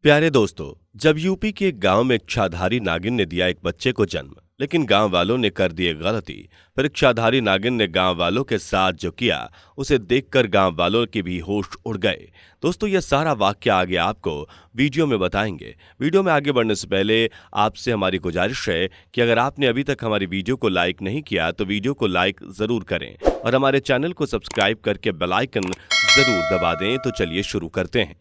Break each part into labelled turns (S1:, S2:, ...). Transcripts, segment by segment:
S1: प्यारे दोस्तों, जब यूपी के एक गांव में इच्छाधारी नागिन ने दिया एक बच्चे को जन्म, लेकिन गांव वालों ने कर दी एक गलती। फिर इच्छाधारी नागिन ने गांव वालों के साथ जो किया, उसे देखकर गांव वालों के भी होश उड़ गए। दोस्तों, यह सारा वाक्य आगे आपको वीडियो में बताएंगे। वीडियो में आगे बढ़ने से पहले आपसे हमारी गुजारिश है कि अगर आपने अभी तक हमारी वीडियो को लाइक नहीं किया तो वीडियो को लाइक जरूर करें और हमारे चैनल को सब्सक्राइब करके बेल आइकन जरूर दबा दें। तो चलिए शुरू करते हैं।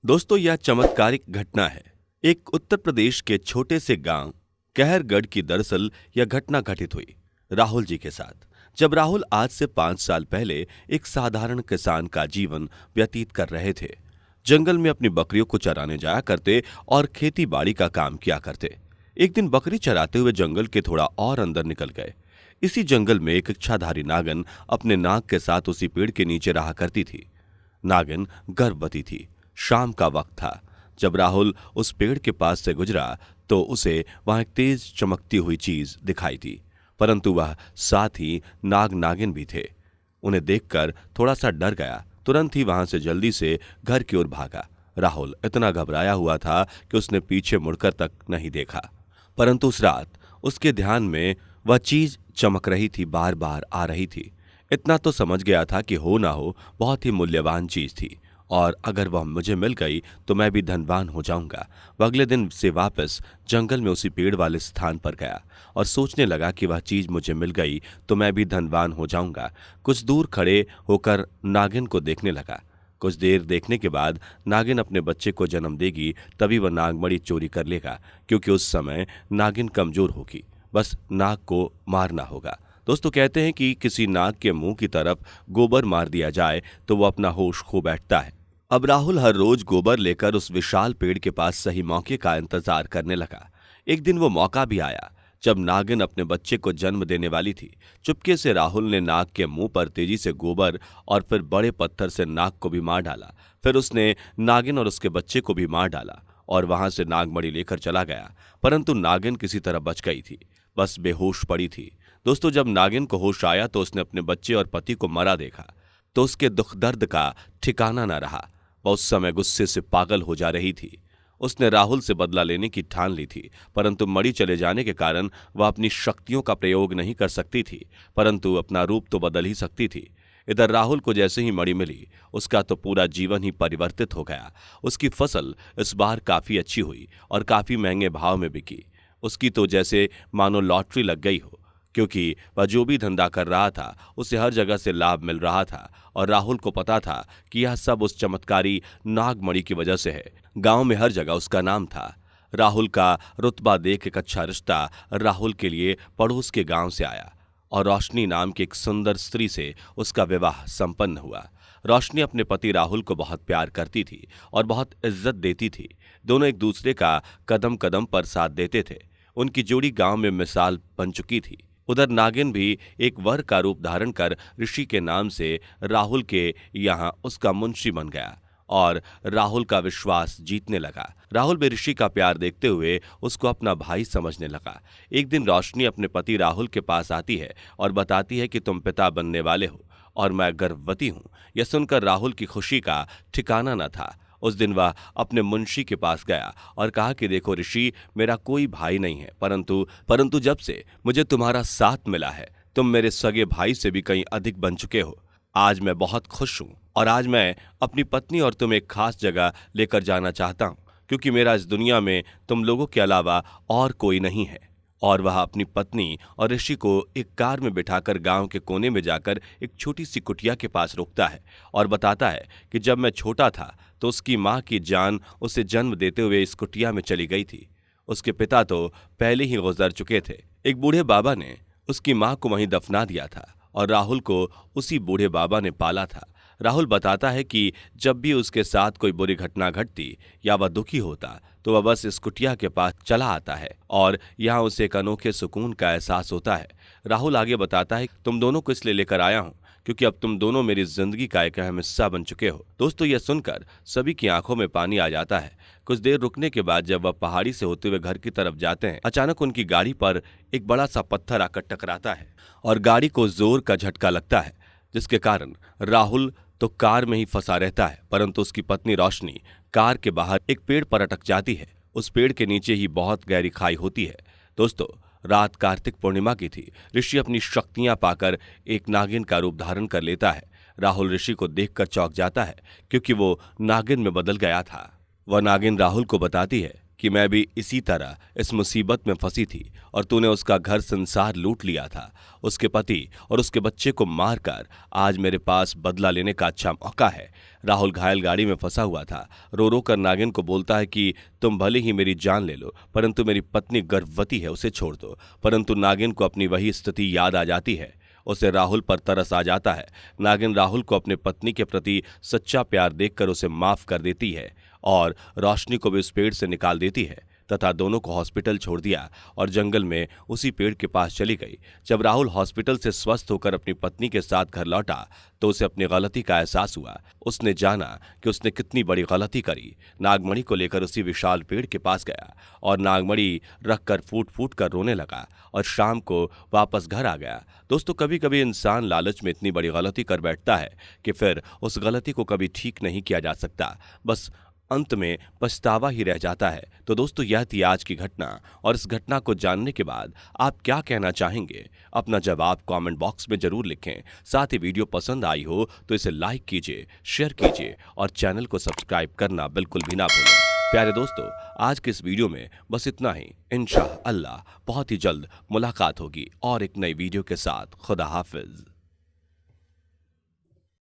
S1: दोस्तों, यह चमत्कारिक घटना है एक उत्तर प्रदेश के छोटे से गांव कहरगढ़ की। दरअसल यह घटना घटित हुई राहुल जी के साथ, जब राहुल आज से 5 साल पहले एक साधारण किसान का जीवन व्यतीत कर रहे थे। जंगल में अपनी बकरियों को चराने जाया करते और खेती बाड़ी का काम किया करते। एक दिन बकरी चराते हुए जंगल के थोड़ा और अंदर निकल गए। इसी जंगल में एक इच्छाधारी नागिन अपने नाग के साथ उसी पेड़ के नीचे रहा करती थी। नागिन गर्भवती थी। शाम का वक्त था। जब राहुल उस पेड़ के पास से गुजरा तो उसे वहां एक तेज चमकती हुई चीज दिखाई दी, परंतु वह साथ ही नाग नागिन भी थे। उन्हें देखकर थोड़ा सा डर गया। तुरंत ही वहां से जल्दी से घर की ओर भागा। राहुल इतना घबराया हुआ था कि उसने पीछे मुड़कर तक नहीं देखा, परंतु उस रात उसके ध्यान में वह चीज चमक रही थी, बार बार आ रही थी। इतना तो समझ गया था कि हो ना हो बहुत ही मूल्यवान चीज थी, और अगर वह मुझे मिल गई तो मैं भी धनवान हो जाऊंगा। वह अगले दिन से वापस जंगल में उसी पेड़ वाले स्थान पर गया और सोचने लगा कि वह चीज मुझे मिल गई तो मैं भी धनवान हो जाऊंगा। कुछ दूर खड़े होकर नागिन को देखने लगा। कुछ देर देखने के बाद नागिन अपने बच्चे को जन्म देगी, तभी वह नागमणि चोरी कर लेगा, क्योंकि उस समय नागिन कमजोर होगी। बस नाग को मारना होगा। दोस्तों, कहते हैं कि किसी नाग के मुंह की तरफ गोबर मार दिया जाए तो वो अपना होश खो बैठता है। अब राहुल हर रोज गोबर लेकर उस विशाल पेड़ के पास सही मौके का इंतजार करने लगा। एक दिन वो मौका भी आया जब नागिन अपने बच्चे को जन्म देने वाली थी। चुपके से राहुल ने नाग के मुंह पर तेजी से गोबर और फिर बड़े पत्थर से नाग को भी मार डाला। फिर उसने नागिन और उसके बच्चे को भी मार डाला और वहां से नागमणि लेकर चला गया, परंतु नागिन किसी तरह बच गई थी, बस बेहोश पड़ी थी। दोस्तों, जब नागिन को होश आया तो उसने अपने बच्चे और पति को मरा देखा तो उसके दुख दर्द का ठिकाना न रहा। वह उस समय गुस्से से पागल हो जा रही थी। उसने राहुल से बदला लेने की ठान ली थी, परंतु मणि चले जाने के कारण वह अपनी शक्तियों का प्रयोग नहीं कर सकती थी, परंतु अपना रूप तो बदल ही सकती थी। इधर राहुल को जैसे ही मणि मिली, उसका तो पूरा जीवन ही परिवर्तित हो गया। उसकी फसल इस बार काफी अच्छी हुई और काफी महंगे भाव में बिकी। उसकी तो जैसे मानो लॉटरी लग गई हो, क्योंकि वह जो भी धंधा कर रहा था उसे हर जगह से लाभ मिल रहा था, और राहुल को पता था कि यह सब उस चमत्कारी नागमणि की वजह से है। गांव में हर जगह उसका नाम था। राहुल का रुतबा देख एक अच्छा रिश्ता राहुल के लिए पड़ोस के गांव से आया और रोशनी नाम की एक सुंदर स्त्री से उसका विवाह संपन्न हुआ। रोशनी अपने पति राहुल को बहुत प्यार करती थी और बहुत इज्जत देती थी। दोनों एक दूसरे का कदम कदम पर साथ देते थे। उनकी जोड़ी गांव में मिसाल बन चुकी थी। उधर नागिन भी एक वर का रूप धारण कर ऋषि के नाम से राहुल के यहाँ उसका मुंशी बन गया और राहुल का विश्वास जीतने लगा। राहुल भी ऋषि का प्यार देखते हुए उसको अपना भाई समझने लगा। एक दिन रोशनी अपने पति राहुल के पास आती है और बताती है कि तुम पिता बनने वाले हो और मैं गर्भवती हूँ। यह सुनकर राहुल की खुशी का ठिकाना न था। उस दिन वह अपने मुंशी के पास गया और कहा कि देखो ऋषि, मेरा कोई भाई नहीं है, परंतु जब से मुझे तुम्हारा साथ मिला है तुम मेरे सगे भाई से भी कहीं अधिक बन चुके हो। आज मैं बहुत खुश हूँ और आज मैं अपनी पत्नी और तुम्हें एक खास जगह लेकर जाना चाहता हूँ, क्योंकि मेरा इस दुनिया में तुम लोगों के अलावा और कोई नहीं है। और वह अपनी पत्नी और ऋषि को एक कार में बिठाकर गांव के कोने में जाकर एक छोटी सी कुटिया के पास रोकता है और बताता है कि जब मैं छोटा था तो उसकी माँ की जान उसे जन्म देते हुए इस कुटिया में चली गई थी। उसके पिता तो पहले ही गुजर चुके थे। एक बूढ़े बाबा ने उसकी माँ को वहीं दफना दिया था और राहुल को उसी बूढ़े बाबा ने पाला था। राहुल बताता है कि जब भी उसके साथ कोई बुरी घटना घटती या वह दुखी होता तो वह बस इस कुटिया के पास चला आता है और यहाँ उसे एक अनोखे सुकून का एहसास होता है। राहुल आगे बताता है, तुम दोनों को इसलिए लेकर आया हूँ क्योंकि अब तुम दोनों मेरी जिंदगी का एक अहम हिस्सा बन चुके हो। दोस्तों, यह सुनकर सभी की आंखों में पानी आ जाता है। कुछ देर रुकने के बाद जब वह पहाड़ी से होते हुए घर की तरफ जाते हैं, अचानक उनकी गाड़ी पर एक बड़ा सा पत्थर आकर टकराता है और गाड़ी को जोर का झटका लगता है, जिसके कारण राहुल तो कार में ही फंसा रहता है, परंतु उसकी पत्नी रोशनी कार के बाहर एक पेड़ पर अटक जाती है। उस पेड़ के नीचे ही बहुत गहरी खाई होती है। दोस्तों, रात कार्तिक पूर्णिमा की थी। ऋषि अपनी शक्तियां पाकर एक नागिन का रूप धारण कर लेता है। राहुल ऋषि को देखकर चौंक जाता है, क्योंकि वो नागिन में बदल गया था। वह नागिन राहुल को बताती है कि मैं भी इसी तरह इस मुसीबत में फंसी थी और तूने उसका घर संसार लूट लिया था। उसके पति और उसके बच्चे को मारकर आज मेरे पास बदला लेने का अच्छा मौका है। राहुल घायल गाड़ी में फंसा हुआ था। रो रो कर नागिन को बोलता है कि तुम भले ही मेरी जान ले लो, परंतु मेरी पत्नी गर्भवती है, उसे छोड़ दो। परंतु नागिन को अपनी वही स्थिति याद आ जाती है। उसे राहुल पर तरस आ जाता है। नागिन राहुल को अपने पत्नी के प्रति सच्चा प्यार देखकर उसे माफ कर देती है और रोशनी को भी उस पेड़ से निकाल देती है तथा दोनों को हॉस्पिटल छोड़ दिया और जंगल में उसी पेड़ के पास चली गई। जब राहुल हॉस्पिटल से स्वस्थ होकर अपनी पत्नी के साथ घर लौटा तो उसे अपनी गलती का एहसास हुआ। उसने जाना कि उसने कितनी बड़ी गलती करी। नागमणि को लेकर उसी विशाल पेड़ के पास गया और नागमणि रखकर फूट फूट कर रोने लगा और शाम को वापस घर आ गया। दोस्तों, कभी कभी इंसान लालच में इतनी बड़ी गलती कर बैठता है कि फिर उस गलती को कभी ठीक नहीं किया जा सकता, बस अंत में पछतावा ही रह जाता है। तो दोस्तों, यह थी आज की घटना और इस घटना को जानने के बाद आप क्या कहना चाहेंगे? अपना जवाब कमेंट बॉक्स में जरूर लिखें। साथ ही वीडियो पसंद आई हो तो इसे लाइक कीजिए, शेयर कीजिए और चैनल को सब्सक्राइब करना बिल्कुल भी ना भूलें। प्यारे दोस्तों, आज के इस वीडियो में बस इतना ही। इंशाअल्लाह बहुत ही जल्द मुलाकात होगी और एक नई वीडियो के साथ। खुदा हाफिज।